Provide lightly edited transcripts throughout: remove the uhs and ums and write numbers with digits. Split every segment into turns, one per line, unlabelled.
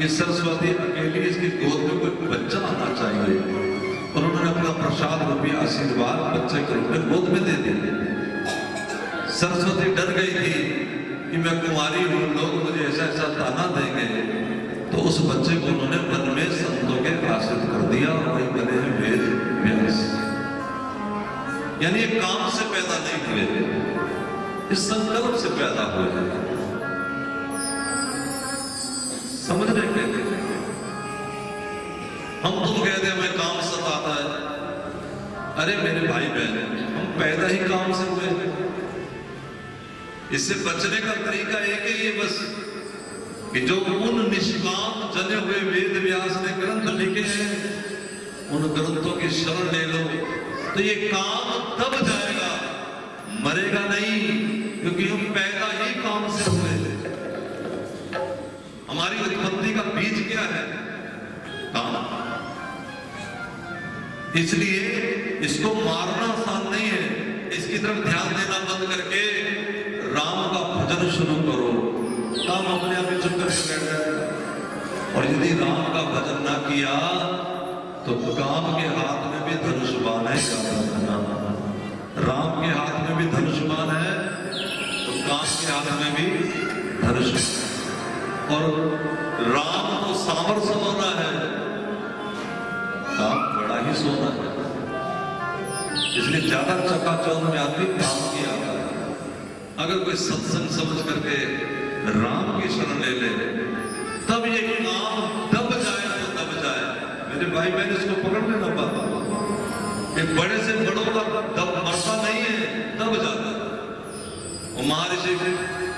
कि सरस्वती अकेली इसकी गोद में कोई बच्चा आना चाहिए, और उन्होंने अपना प्रसाद रूपी आशीर्वाद बच्चे को अपने गोद में दे दिया। सरस्वती डर गई थी कि मैं कुंवारी हूं, लोग मुझे ऐसा ऐसा ताना देंगे, तो उस बच्चे को उन्होंने मन में संतों के आश्रित कर दिया, वही बने हैं वेद व्यास। यानी ये काम से पैदा नहीं हुए, इस संकल्प से पैदा हुए। समझ रहे कहते हम तुम कहते हमें काम सताता है, अरे मेरे भाई बहन, हम पैदा ही काम से हुए। इससे बचने का तरीका एक ही है बस, कि जो उन निष्काम जने हुए वेद व्यास ने ग्रंथ लिखे हैं, उन ग्रंथों की शरण ले लो, तो ये काम तब जाएगा, मरेगा नहीं, क्योंकि हम पैदा ही काम से हुए। हमारी उत्पत्ति का बीज क्या है? काम। इसलिए इसको मारना आसान नहीं है, इसकी तरफ ध्यान देना बंद करके राम का भजन शुरू करो, काम अपने आप ही चुप करके बैठ जाएगा। और यदि राम का भजन ना किया तो काम के हाथ में भी धनुष्बाण है, याद रखना। राम के हाथ में भी धनुष्बाण है, तो काम के हाथ में भी धनुष। और राम को सांवर सोना है, काम बड़ा ही सोना है। इसलिए ज्यादा चकाचौंध में आदमी काम किया आता है। अगर कोई सत्संग समझ करके राम की शरण ले ले, तब ये काम दब जाए तो दब जाए। मेरे भाई बहन इसको पकड़ लेना पाता, एक बड़े से बड़ों का दब मरता नहीं है, दब जाता है। और महर्षि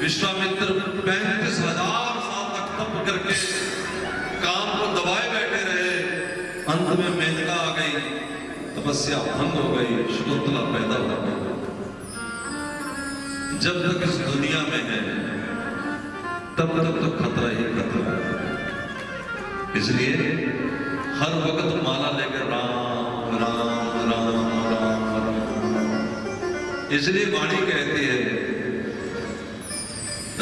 विश्वामित्र 35,000 साल तक तप करके काम को दबाए बैठे रहे, अंत में मेनका आ गई, तपस्या भंग हो गई, शकुंतला पैदा हो गई। जब तक इस दुनिया में है तब तक तो खतरा ही खतरा है। इसलिए हर वक्त माला लेकर राम राम राम राम राम। इसलिए वाणी कहती है,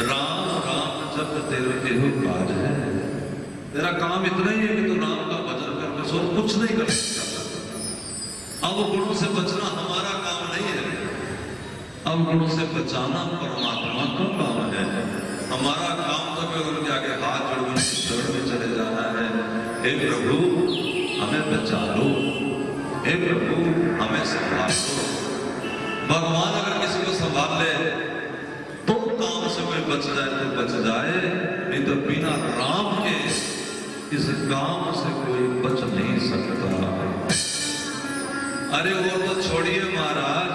राम राम जब तेरे एहो काज है। तेरा काम इतना ही है कि तू राम का भजन कर, बस और कुछ नहीं कर सकता। अब गुणों से बचना हमारा काम नहीं है, अब गुणों से बचाना परमात्मा का काम है। हमारा काम तो केवल उनके आगे हाथ जोड़ने की शरण में चले जाना है। हे प्रभु हमें बचा लो, हे प्रभु हमें संभाल लो। भगवान अगर किसी को संभाल ले तो काम से कोई बच जाए तो बच जाए, नहीं तो बिना राम के इस काम से कोई बच नहीं सकता। अरे वो तो छोड़िए महाराज,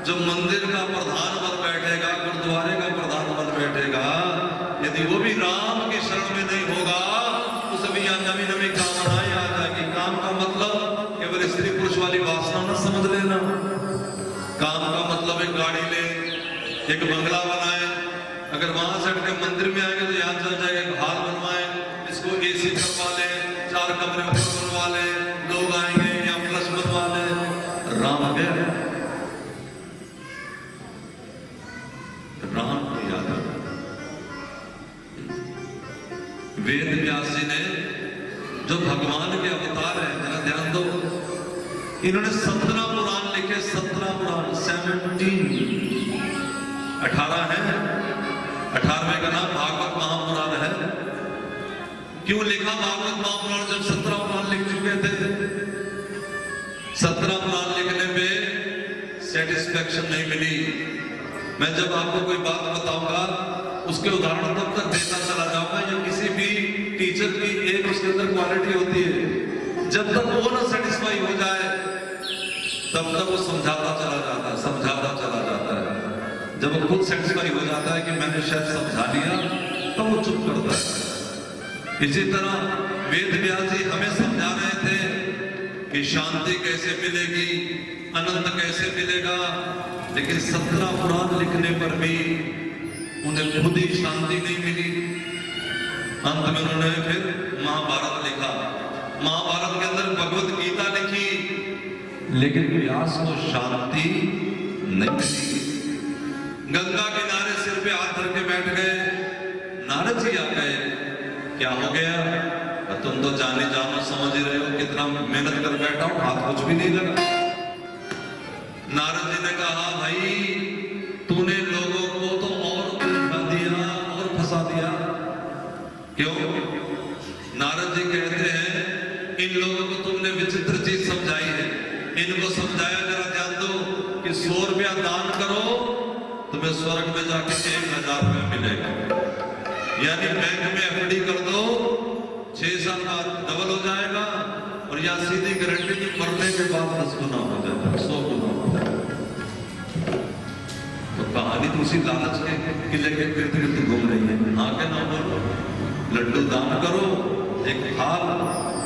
जो मंदिर का प्रधान बन बैठेगा, गुरुद्वारे का प्रधान बन बैठेगा, यदि वो भी राम की शरण में नहीं होगा, उसे भी यहाँ नवी नवी कामनाएं आ जाएगी। काम का मतलब केवल स्त्री पुरुष वाली वासना न समझ लेना। काम का मतलब एक गाड़ी ले, एक बंगला बनाए, अगर वहां से हटके मंदिर में आएंगे तो यहाँ चल जाएगा, एक हाल बनवाए, इसको एसी करवा ले, 4 कमरे ऊपर बनवा ले, लोग आएंगे, यहाँ प्लस बनवा ले। राम गया, राम को याद रखना। वेद व्यास जी ने जो भगवान के अवतार है, जरा ध्यान दो, इन्होंने 17 पुराण लिखे। 17 पुराण, 18 है। 18वें का नाम भागवत महापुराण है। क्यों लिखा भागवत महापुराण जब 17 पुराण लिख चुके थे? 17 पुराण लिखने में सेटिस्फेक्शन नहीं मिली। मैं जब आपको कोई बात बताऊंगा उसके उदाहरण तब तक देता चला जाऊंगा, या किसी भी टीचर की एक उसके अंदर क्वालिटी होती है, जब तक वो ना सेटिस्फाई हो जाए तब तक वो समझाता चला जाता है, समझाता चला जाता है। जब वो खुद सेटिस्फाई हो जाता है कि मैंने शायद समझा लिया, तो वो चुप करता है। इसी तरह वेद व्यास जी हमें समझा रहे थे कि शांति कैसे मिलेगी, अनंत कैसे मिलेगा, लेकिन 17 पुराण लिखने पर भी उन्हें खुद ही शांति नहीं मिली। अंत में उन्होंने फिर महाभारत लिखा। महाभारत के अंदर भगवत गीता लिखी, लेकिन व्यास को शांति नहीं मिली। गंगा किनारे सिर पे हाथ धर के बैठ गए, नारद जी आ गए, क्या हो गया? तुम तो जाने जानो समझ ही रहे हो कितना मेहनत कर बैठा हूं, हाथ कुछ भी नहीं लगा। नारद जी ने कहा भाई तूने लोगों को तो और उलझा दिया और फंसा दिया। क्यों? नारद जी कहते हैं इन लोगों को तुमने विचित्र चीज समझाई है। इनको समझाया, जरा ध्यान दो कि 100 रुपया दान करो तुम्हें स्वर्ग में जाके 1000 रुपया मिलेगा। यानी बैंक में एफडी कर दो 6 साल बाद डबल हो जाएगा, और या सीधी गारंटी की मरने के बाद 10 गुना हो जाएगा, 100 गुना हो जाएगा। तो कहानी तो उसी लालच के लेके गिरते घूम रही है। हाँ के ना बोलो, लड्डू दान करो एक थाल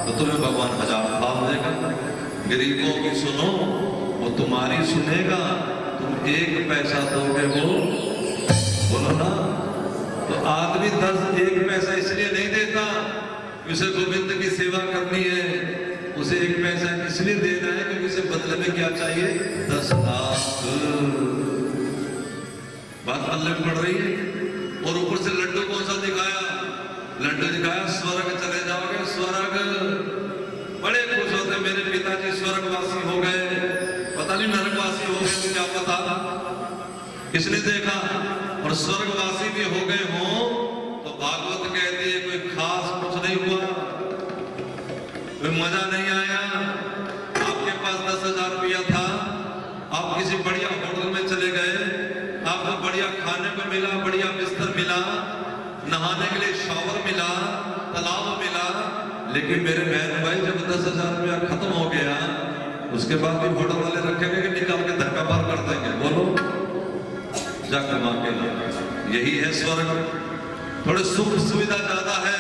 तो तुम्हें भगवान 1000 थाल देगा। गरीबों की सुनो वो तुम्हारी सुनेगा, तुम 1 पैसा दोगे वो बोलो ना। तो आदमी 1 पैसा इसलिए नहीं देता, उसे गोविंद की सेवा करनी है, उसे 1 पैसा इसलिए देना है क्योंकि उसे बदले में क्या चाहिए? 10 लाख। बात पल्ले में पड़ रही है। और ऊपर से लड्डू कौन सा दिखाया? लड्डू दिखाया स्वर्ग चले जाओगे, स्वर्ग। बड़े खुश होते मेरे पिताजी स्वर्गवासी हो गए, पता नहीं नरकवासी हो गए क्या पता, किसने देखा। और स्वर्गवासी भी हो गए हो तो भागवत कहती है कोई खास कुछ नहीं हुआ, कोई मजा नहीं आया। आपके पास 10,000 रुपया था, आप किसी बढ़िया होटल में चले गए, आपको बढ़िया खाने को मिला, बढ़िया बिस्तर मिला, नहाने के लिए शावर मिला, तालाब मिला, लेकिन मेरे बहन भाई जब 10,000 रुपया खत्म हो गया उसके बाद भी होटल वाले रखेंगे कि निकाल के धक्का मार कर देंगे? बोलो, जा कमा के ला। यही है स्वर्ग। थोड़े सुख सुविधा ज्यादा है,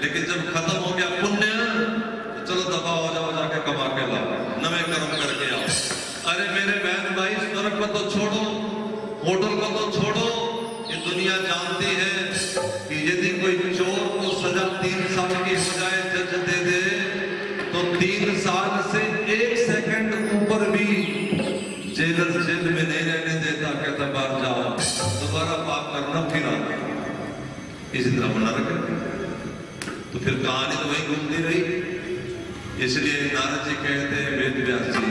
लेकिन जब खत्म हो गया पुण्य तो चलो दफा हो जाओ, जाके कमा के ला, नवे कर्म करके आओ। अरे मेरे बहन भाई स्वर्ग को तो छोड़ो, होटल को तो छोड़ो, ये दुनिया जानती है कि यदि कोई चोर को सजा 3 साल की हो जाए, जज दे दे, तो 3 साल से 1 सेकंड ऊपर भी जेलर जेल में नहीं रहने देता, कहता बाहर जाओ, दोबारा पाप करना फिर आना। इसी तरह बना रखे। तो फिर कहानी तो वही घूमती रही। इसलिए नारद जी कहते हैं वेद व्यास जी,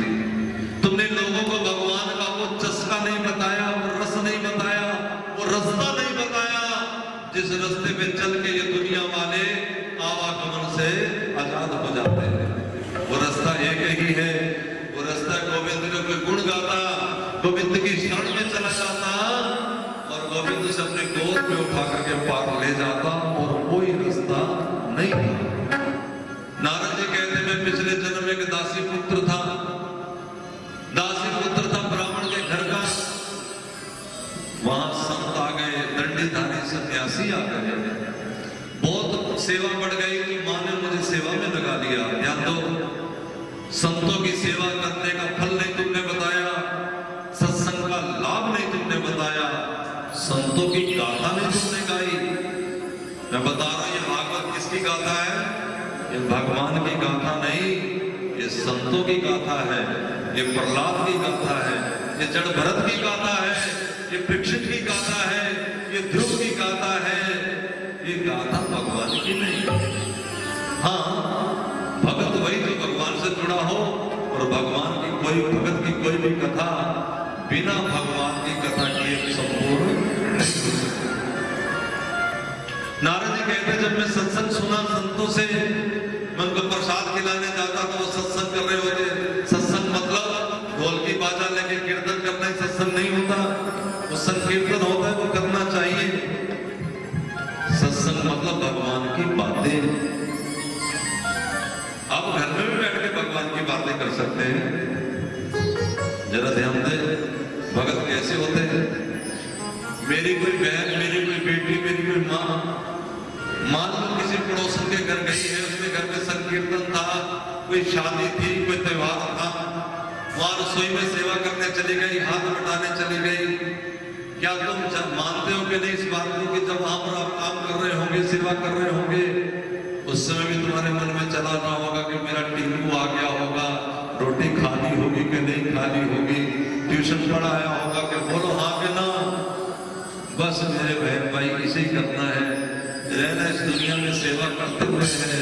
तुमने लोगों को भगवान का वो चस्का नहीं बताया, वो रस नहीं बताया, वो रास्ता नहीं बताया जिस रास्ते पे चल के ये दुनिया वाले आवागमन से आजाद हो जाते हैं। वो रास्ता एक ही है, वो रास्ता गोविंद का कोई गुण गाता, गोविंद की शरण में चला जाता और गोविंद से अपने गोद पे उठा करके पार ले जाता, और कोई रास्ता नहीं था। नारद जी कहते मैं पिछले जन्म में एक दासी पुत्र था, दासी पुत्र था ब्राह्मण के घर का। वहां संत आ गए, दंडीधारी सन्यासी आ गए, बहुत सेवा बढ़ गई कि मां ने मुझे सेवा में लगा लिया। ध्यान दो, संतों की सेवा करने का फल नहीं तुमने बताया, सत्संग का लाभ नहीं तुमने बताया, संतों की गाथा नहीं तुमने गाई। मैं बता रहा हूं ये भागवत किसकी गाथा है? ये भगवान की गाथा नहीं, ये संतों की गाथा है, ये प्रहलाद की गाथा है, ये जड़ भरत की गाथा है, ये परीक्षित की गाथा है, ये ध्रुव की गाथा है। ये गाथा भगवान की नहीं। हाँ, भगत वही जो भगवान से जुड़ा हो, और भगवान की कोई भगत की कोई भी कथा बिना भगवान की कथा किए संपूर्ण नहीं हो सकती। नारद जी कहते जब मैं सत्संग सुना संतों से, मैं उनको प्रसाद खिलाने जाता तो वो सत्संग कर रहे होते। सत्संग मतलब ढोल की बाजा लेके कीर्तन करना ही सत्संग नहीं होता, वो संकीर्तन होता है, वो करना चाहिए। सत्संग मतलब भगवान की बातें। आप घर में भी बैठ के भगवान की बातें कर सकते हैं। जरा ध्यान दे, भगत कैसे होते हैं? मेरी कोई बहन, मेरी कोई बेटी, मेरी कोई माँ, मान लो किसी पड़ोसन के घर गई है, उसके घर में संकीर्तन था, कोई शादी थी, कोई त्योहार था, वहां रसोई में सेवा करने चली गई, हाथ बटाने चली गई। क्या तुम मानते हो कि नहीं इस बात को कि जब आप काम कर रहे होंगे, सेवा कर रहे होंगे, उस समय भी तुम्हारे मन में चला रहा होगा कि मेरा टिंकू आ गया होगा, रोटी खाली होगी कि नहीं खाली होगी, ट्यूशन पढ़ाया होगा कि बोलो हाँ कि ना। बस मेरे बहन भाई इसे ही करना है। रहना इस दुनिया में सेवा करते हुए है,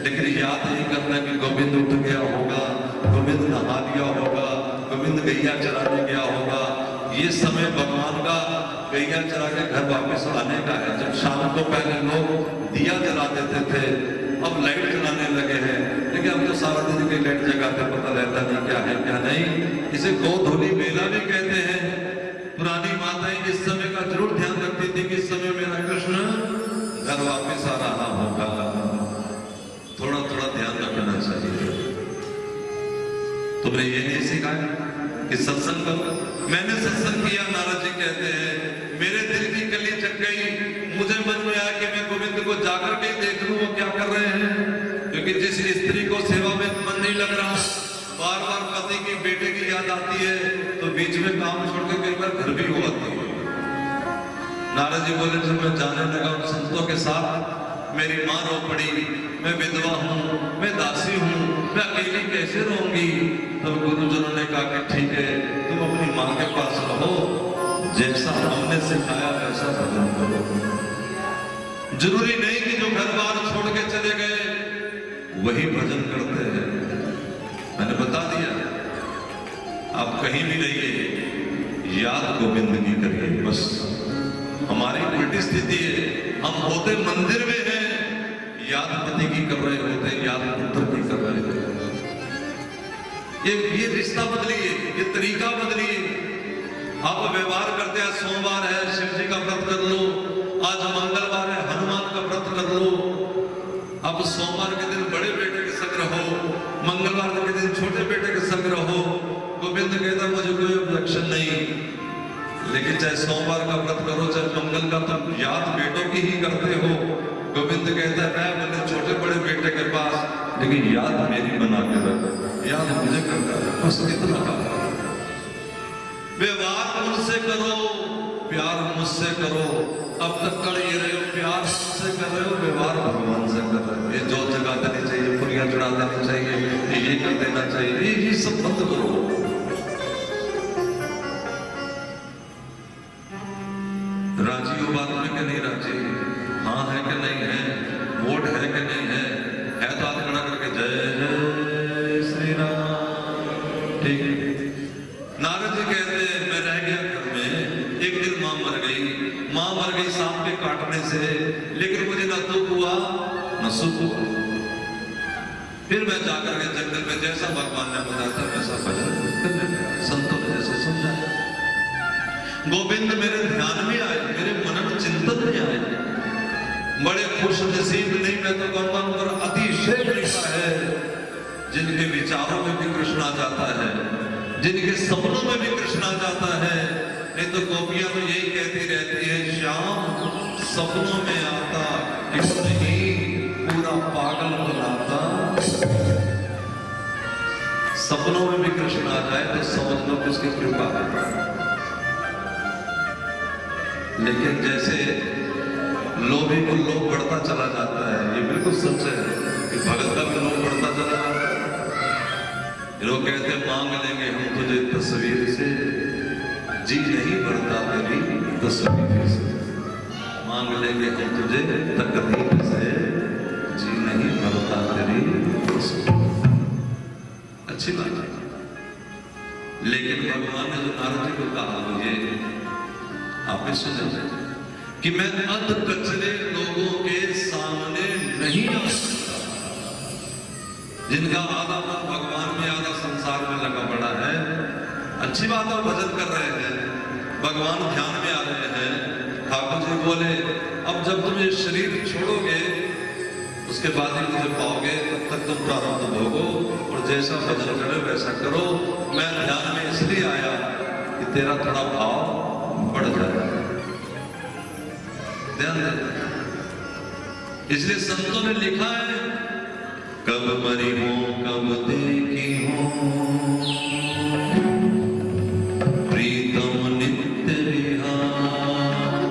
लेकिन याद नहीं करना कि गोविंद उठ गया होगा, गोविंद नहा लिया होगा, गोविंद गैया चराने गया होगा। ये समय भगवान का गैया चरा के घर वापस आने का है। जब शाम को पहले लोग दिया जला देते थे, अब लाइट जलाने लगे हैं, लेकिन अब तो सारा दिन की लाइट जगाते पता रहता नहीं क्या है क्या नहीं। इसे गोधूली मेला भी कहते हैं। पुरानी माताएं इस समय का जरूर ध्यान रखती थी कि इस समय मेरा कृष्ण घर वापस आ रहा होगा। थोड़ा थोड़ा ध्यान रखना चाहिए। तुमने ये नहीं सिखाया कि सत्संग करो? मैंने सत्संग किया, नारद जी कहते हैं, मेरे दिल की कली जग गई। मुझे मन में आया कि मैं गोविंद को जाकर के देख लूं वो क्या कर रहे हैं, क्योंकि जिस स्त्री को सेवा में मन नहीं लग रहा, बार बार पति की बेटे की याद आती है, तो बीच में काम छोड़ के कई बार घर भी हो आती है। नारद जी बोले, जब मैं जाने लगा उन संतों के साथ, मेरी माँ रो पड़ी, मैं विधवा हूँ, मैं दासी हूँ, मैं अकेली कैसे रहूंगी। तो गुरुजनों ने कहा कि ठीक है, तुम अपनी माँ के पास रहो, जैसा हमने सिखाया वैसा भजन करो। जरूरी नहीं कि जो घर बार छोड़ के चले गए वही भजन करते हैं। मैंने बता दिया, आप कहीं भी रहिए, याद गोविंद की करिए बस। हमारी उल्टी स्थिति है, हम होते मंदिर में हैं, याद पति की कर रहे होते, याद पुत्र की कर रहे होते। ये रिश्ता बदलिए, ये तरीका बदलिए। आप व्यवहार करते हैं, सोमवार है शिव जी का व्रत कर लो, आज मंगलवार है हनुमान का व्रत कर लो। अब सोमवार के दिन बड़े बेटे के संग रहो, मंगलवार के दिन छोटे बेटे के संग रहो। गोविंद कहता मुझे कोई ऑब्जेक्शन नहीं, लेकिन चाहे सोमवार का व्रत करो चाहे मंगल का, तुम याद बेटों की ही करते हो। गोविंद कहता है मैं मैंने छोटे बड़े बेटे के पास, लेकिन याद मेरी बना के रखो, याद मुझे करता है, बस इतना कहा। व्यवहार मुझसे करो, प्यार मुझसे करो। अब तक कर ये रहे हो, प्यार मुझसे कर रहे हो, व्यवहार भगवान से कर रहे हो। ये जोत जगा देनी चाहिए, पुरियां चढ़ा देनी चाहिए, ये कर देना चाहिए, ये सब बंद करो। राजी हो बात में कि नहीं राजी? हाँ है कि नहीं है? वोट है कि नहीं है? तो हाथ खड़ा करके जय जय श्री राम। ठीक है। नारद जी कहते हैं मैं रह गया घर में, एक दिन मां मर गई सांप के काटने से, लेकिन मुझे न दुख हुआ न सुख हुआ। फिर मैं जाकर के जंगल में जैसा भगवान ने बताया था वैसा भजन करने लगा, संतों ने जैसे समझाया। गोविंद मेरे ध्यान में आए, मेरे मनन चिंतन में आए। बड़े खुश नसीब नहीं, मैं तो कहूंगा उन पर अतिशय कृपा है, जिनके विचारों में भी कृष्ण आ जाता है, जिनके सपनों में भी कृष्ण आ जाता है। नहीं तो गोपियां तो यही कहती रहती है, श्याम सपनों में आता क्यों नहीं, पूरा पागल बनाता। सपनों में भी कृष्ण आ जाए तो समझ लो कि उसकी कृपा है। लेकिन जैसे लोभी को लोभ बढ़ता चला जाता है, ये बिल्कुल सच है कि भगत का भी लोभ बढ़ता चला जाता है। लोग कहते हैं मांग लेंगे हम तुझे तस्वीर से, जी नहीं भरता तेरी तस्वीर से। मांग लेंगे हम तुझे तकदीर से, जी नहीं भरता तेरी तस्वीर। अच्छी बात है, लेकिन भगवान ने जो नारद जी को कहा वो ये आप सुने कि मैं अध कचरे लोगों के सामने नहीं आ सकता। जिनका आधा मन भगवान में आधा संसार में लगा पड़ा है। अच्छी बात है, भजन कर रहे हैं, भगवान ध्यान में आ रहे हैं। ठाकुर जी बोले अब जब तुम ये शरीर छोड़ोगे उसके बाद ही मुझे पाओगे, तब तक तुम प्रारब्ध भोगो और जैसा भजन करो वैसा करो। मैं ध्यान में इसलिए आया कि तेरा थोड़ा भाव बढ़ जाए, ध्यान देना। इसलिए संतों ने लिखा है, कब मरी हो कब देखी हो, प्रीतम नित्य विहार।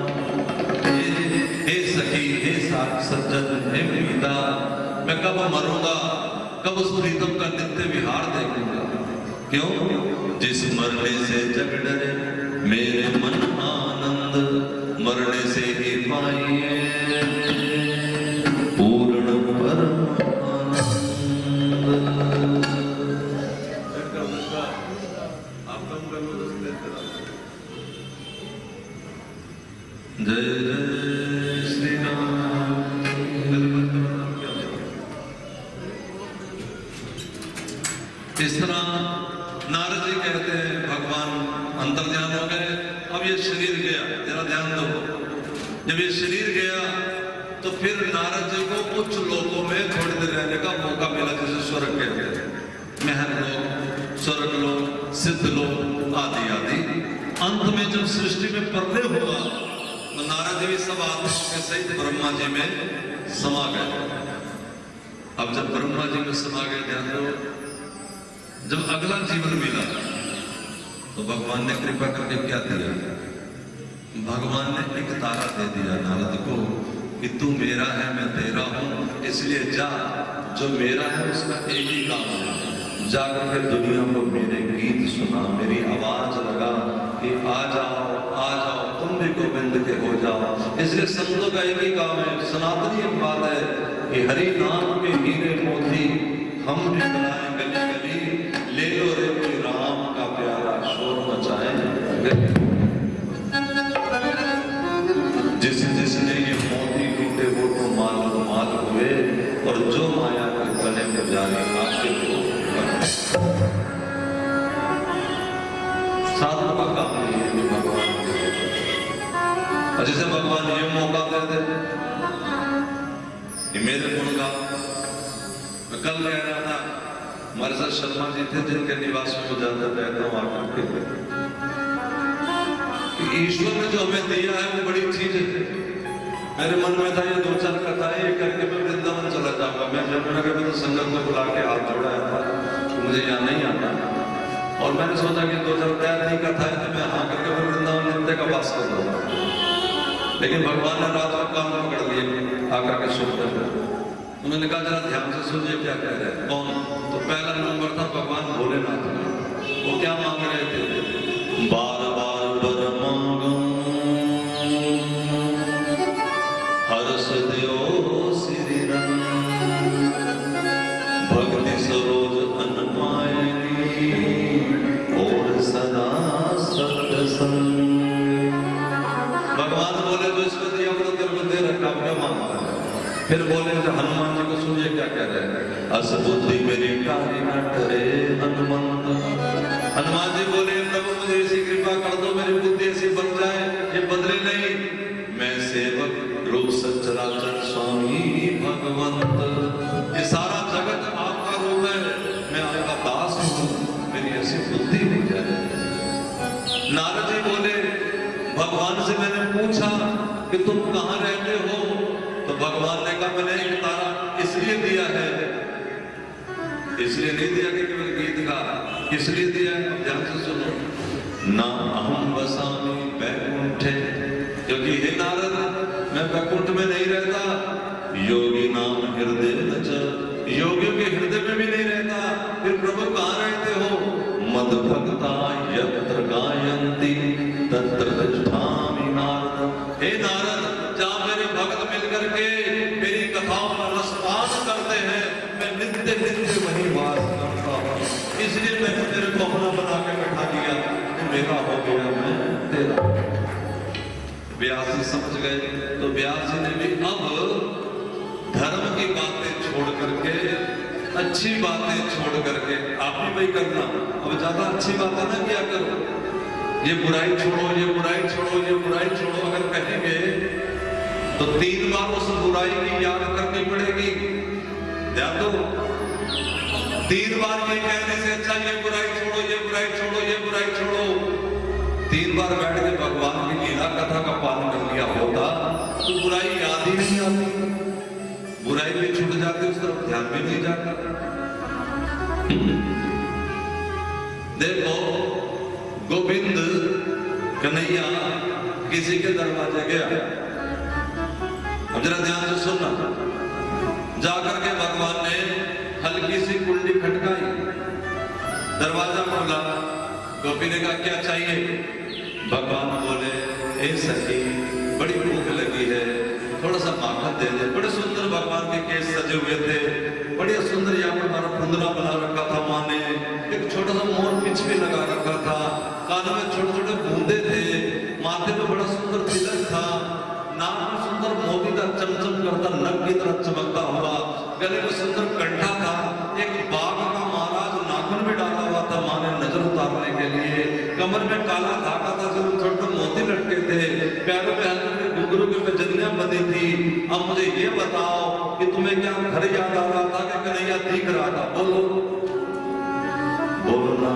हे सखी, हे सज्जन, हे प्रीता, मैं कब मरूंगा, कब उस प्रीतम का नित्य विहार देखूंगा। क्यों? जिस मरने से जग डरे मेरे मन आनंद, मरने से ही पाइए जय श्री राम। इस तरह नारद जी कहते हैं भगवान अंतर्ध्यान हो गए। अब ये शरीर गया, जरा ध्यान दो। जब ये शरीर गया तो फिर नारद जी को उच्च लोकों में थोड़ी देर रहने का मौका मिला, जैसे स्वर्ग के महल लोग, स्वर्ग लोग, सिद्ध लोग आदि आदि। अंत में जब सृष्टि में प्रलय हुआ तो नारद जी भी सब आत्माओं के सहित ब्रह्मा जी में समा गए। अब जब ब्रह्मा जी में समा गए, ध्यान दो, जब अगला जीवन मिला तो भगवान ने कृपा करके क्या दिया? भगवान ने एक तारा दे दिया नारद को कि तू मेरा है, मैं तेरा हूं, इसलिए जा, जो मेरा है उसका एक ही काम है, जाकर के दुनिया को मेरे गीत सुना, मेरी आवाज लगा कि आ जाओ तुम भी गोविंद के हो जाओ। इसलिए संतों का एक ही काम है, सनातनी एक बात है कि हरि नाम के हीरे मोती हम भी बनाए गली गली, ले लो रे कोई राम का प्यारा शोर मचाए। जिसने ये मोती लूटे वो तो माल हुए, और जो माया के बने पुजारी आपके को साधु का काम नहीं है कि भगवान और जिसे भगवान ये मौका दे दे कि मेरे गुण गा। मैं कल कह रहा था, हमारे साथ शर्मा जी थे जिनके निवास में जाता रहता हूँ आकर के, ईश्वर ने जो हमें दिया है वो बड़ी चीज है। मेरे मन में था ये 2-4 कथाएं ये करके मैं वृंदावन चला जाऊंगा। मैं जमुनानगर में तो संगत को बुला के हाथ जोड़ाया था कि मुझे यहाँ नहीं आना, और मैंने सोचा कि 2-4 तैयार नहीं कथाएं तो मैं हाँ करके मैं वृंदावन नित्य का वास कर दूंगा। लेकिन भगवान ने रात को कान पकड़ लिए आकर के सुन कर, उन्होंने कहा जरा ध्यान से सुनिए क्या कह रहे हैं। कौन? तो पहला नंबर था भगवान भोलेनाथ का। वो क्या मांग रहे थे? बार बार बर मांगूं हर्ष देओ श्री रंग, भक्ति सरोज अनमायनी और सदा सत्संग। भगवान बोले तो इसको दिया तो तेरे को दे रखा, क्या मांगा है? फिर बोले तो हनुमान जी को सुनिए क्या कह रहे हैं, असबुद्धि मेरी काहे न डरे हनुमंत। हनुमान जी बोले प्रभु मुझे ऐसी कृपा कर दो मेरी बुद्धि ऐसी बन जाए, ये बदले नहीं, मैं सेवक रूप सच्चराचर स्वामी भगवंत, ये सारा जगत आपका रूप है, मैं आपका दास हूँ, मेरी ऐसी बुद्धि हो जाए। नारद जी बोले भगवान से मैंने पूछा कि तुम कहाँ रहते हो, तो भगवान ने कहा मैंने एक तारा इसलिए दिया है, इसलिए नहीं दिया कि केवल गीत का, इसलिए दिया है, ध्यान से सुनो, ना अहम वसामि वैकुंठे, क्योंकि हे नारद मैं वैकुंठ में नहीं रहता, योगी नाम हृदय नच, योगियों के हृदय में भी नहीं रहता, फिर प्रभु कहाँ रहते हो? मद भक्ता यत्र गायन्ति तत्र तिष्ठामि नारद। हे नारद, जहाँ मेरे भक्त मिलकर के मेरी कथाओं का रसपान करते हैं, मैं नित्य नित्य वहीं वास करता हूँ, इसलिए मैंने तेरे को अपना बना के बैठा दिया, तू मेरा हो गया मैं तेरा। व्यास जी समझ गए, तो व्यास जी ने भी अब धर्म की बातें छोड़ करके, अच्छी बातें छोड़ करके, आप भी वही करना, अब ज्यादा अच्छी बातें ना किया करो, ये बुराई छोड़ो, ये बुराई छोड़ो, ये बुराई छोड़ो अगर कहेंगे तो 3 बार उस बुराई की याद करनी पड़ेगी। ध्यान दो, 3 बार ये कहने से अच्छा ये बुराई छोड़ो, ये बुराई छोड़ो, ये बुराई छोड़ो। 3 बार बैठ के भगवान की लीला कथा का पालन कर लिया होता तो बुराई याद ही नहीं आती, बुराई भी छूट जाती, उस तरफ ध्यान भी नहीं जाता। देखो गोविंद कन्हैया किसी के दरवाजे गया, अब जरा ध्यान से सुनना, जाकर के भगवान ने हल्की सी कुंडी खटकाई, दरवाजा खोला, गोपी ने कहा क्या चाहिए? भगवान बोले हे सखी बड़ी भूख लगी है, थोड़ा सा माखन दे दे। बड़े सुंदर भगवान के केस सजे हुए थे, बढ़िया सुंदर यहाँ पर हमारा कुंदरा बना रखा था माँ ने, एक छोटा सा मोर पिच भी लगा रखा था, कानों में छोटे छोटे बूंदे थे, माथे पे बड़ा सुंदर तिलक था, चमचम करता नग की तरह चमकता हुआ, गले में सुंदर कंठा था, एक बाघ का महाराज नाखून में डाला हुआ था मां ने नजर उतारने के लिए, कमर में काला धागा था, सिर्फ छोटे मोती लटके थे, पैरों में हल्के घुंघरू की पैजनियां बंधी थी। अब मुझे ये बताओ कि तुम्हें क्या घर याद आ रहा था कि कन्हैया दिख रहा था? बोलो बोलो ना।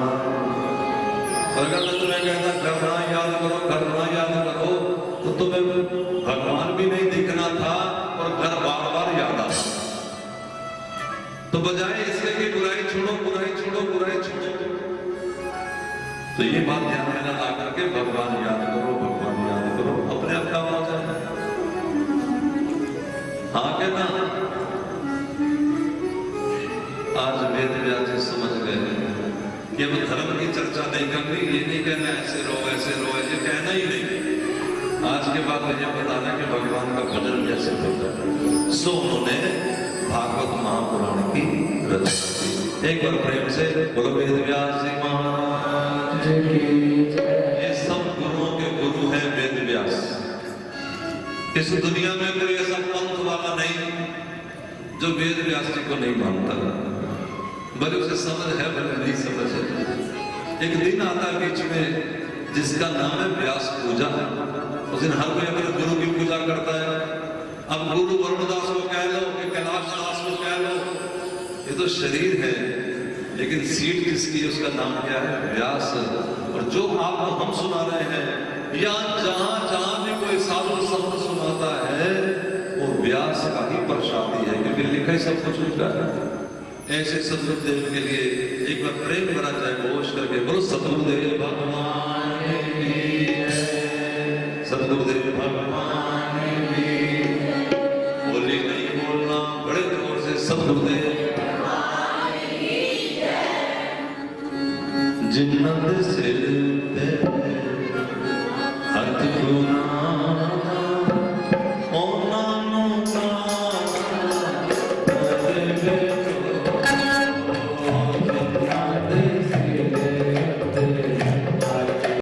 अगर मैं तुम्हें कहता करना याद करो, करना याद करो, तो तुम्हें भगवान भी नहीं दिखना था और घर बार बार याद आता। तो बजाय इसके कि बुराई छोड़ो, बुराई छोड़ो, बुराई छोड़ो, तो ये बात ध्यान में ला करके भगवान याद करो, भगवान याद करो, अपने आप काम हो जाए। हाँ क्या ना? आज वेद व्यास जी समझ गए कि अब धर्म की चर्चा नहीं करनी, ये नहीं कहना ऐसे रहो ऐसे रहो, ये कहना ही नहीं। आज के बाद मुझे बताना कि भगवान का भजन कैसे होता है। सो उन्होंने भागवत महापुराण की रचना की। एक बार प्रेम से बोलो वेद व्यास जी महाराज की जय। ये सब गुरुओं के गुरु हैं वेद व्यास। इस दुनिया में कोई ऐसा पंथ वाला नहीं जो वेद व्यास जी को नहीं मानता, भले उसे समझ है भले नहीं समझ है। एक दिन आता है बीच में जिसका नाम है व्यास पूजा। उस दिन हर कोई अपने गुरु की पूजा करता है। अब गुरु वरुणदास को कह लो कि कैलाश दास को कह लो, ये तो शरीर है, लेकिन सीट किसकी है? उसका नाम क्या है? व्यास। और जो आपको हम सुना रहे हैं या जहां जहां भी कोई साधु संत सुनाता है वो व्यास का ही प्रसादी है, क्योंकि लिखा ही सब कुछ लिखा है। ऐसे सतगुरुदेव के लिए एक बार प्रेम करा जाए घोष करके बोलो सतगुरुदेव भगवान की जय। सतगुरुदेव भगवान की जय। बोली नहीं बोलना, बड़े जोर से सतगुरुदेव भगवान की जय। जिन्नत से